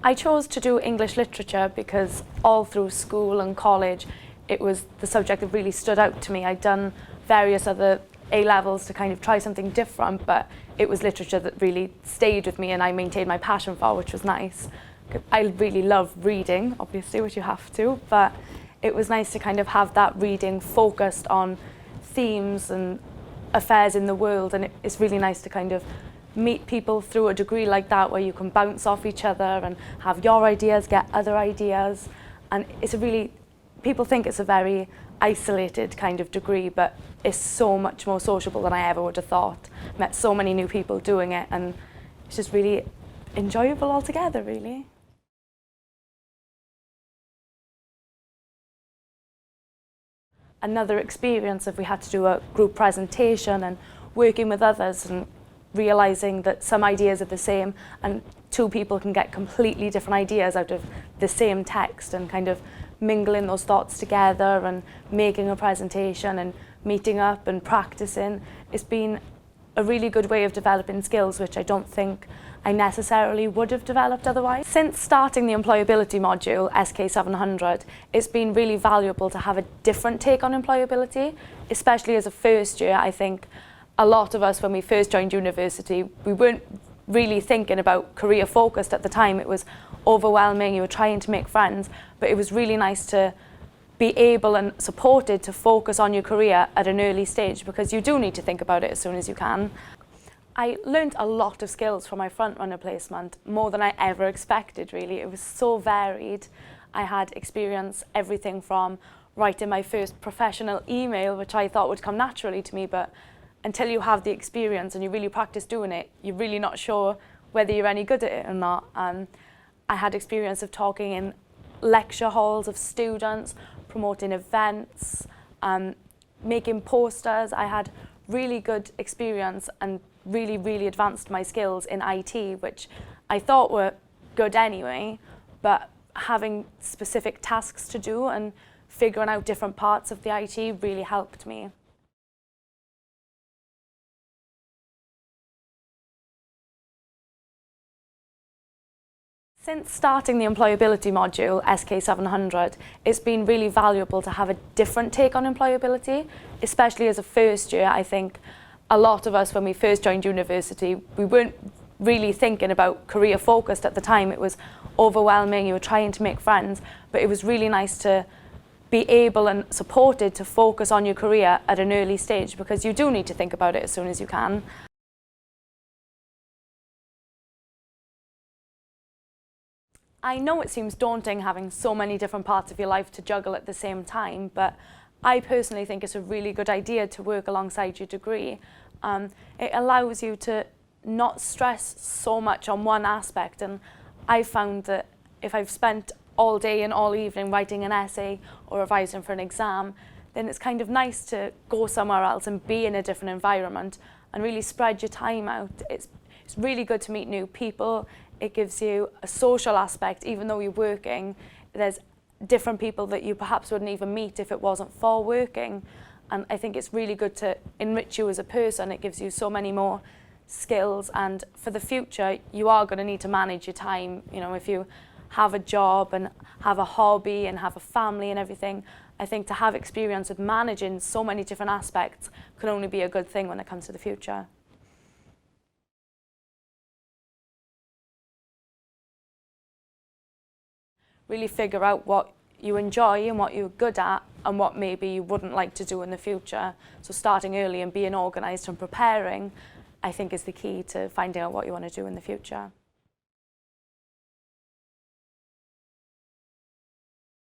I chose to do English literature because all through school and college it was the subject that really stood out to me. I'd done various other A-levels to kind of try something different, but it was literature that really stayed with me and I maintained my passion for, which was nice. I really love reading, obviously, which you have to, but it was nice to kind of have that reading focused on themes and affairs in the world, and it's really nice to kind of meet people through a degree like that where you can bounce off each other and have your ideas get other ideas. And it's a really, people think it's a very isolated kind of degree, but it's so much more sociable than I ever would have thought. Met so many new people doing it and it's just really enjoyable altogether, really. Another experience if we had to do a group presentation and working with others and realising that some ideas are the same and two people can get completely different ideas out of the same text, and kind of mingling those thoughts together and making a presentation and meeting up and practicing. It's been a really good way of developing skills which I don't think I necessarily would have developed otherwise. Since starting the employability module, SK700, it's been really valuable to have a different take on employability, especially as a first year. I think a lot of us, when we first joined university, we weren't really thinking about career focused at the time. It was overwhelming, you were trying to make friends, but it was really nice to be able and supported to focus on your career at an early stage, because you do need to think about it as soon as you can. I learned a lot of skills from my front runner placement, more than I ever expected really. It was so varied. I had experience everything from writing my first professional email, which I thought would come naturally to me, but until you have the experience and you really practice doing it, you're really not sure whether you're any good at it or not. I had experience of talking in lecture halls of students, promoting events, making posters. I had really good experience and really advanced my skills in IT, which I thought were good anyway, but having specific tasks to do and figuring out different parts of the IT really helped me. Since starting the employability module, SK700, it's been really valuable to have a different take on employability, especially as a first year. I think a lot of us, when we first joined university, we weren't really thinking about career focused at the time. It was overwhelming, you were trying to make friends, but it was really nice to be able and supported to focus on your career at an early stage, because you do need to think about it as soon as you can. I know it seems daunting having so many different parts of your life to juggle at the same time, but I personally think it's a really good idea to work alongside your degree. It allows you to not stress so much on one aspect, and I found that if I've spent all day and all evening writing an essay or revising for an exam, then it's kind of nice to go somewhere else and be in a different environment and really spread your time out. It's really good to meet new people. It gives you a social aspect. Even though you're working, there's different people that you perhaps wouldn't even meet if it wasn't for working. And I think it's really good to enrich you as a person. It gives you so many more skills, and for the future you are going to need to manage your time. You know, if you have a job and have a hobby and have a family and everything, I think to have experience with managing so many different aspects can only be a good thing when it comes to the future. Really figure out what you enjoy and what you're good at and what maybe you wouldn't like to do in the future. So starting early and being organised and preparing, I think, is the key to finding out what you want to do in the future.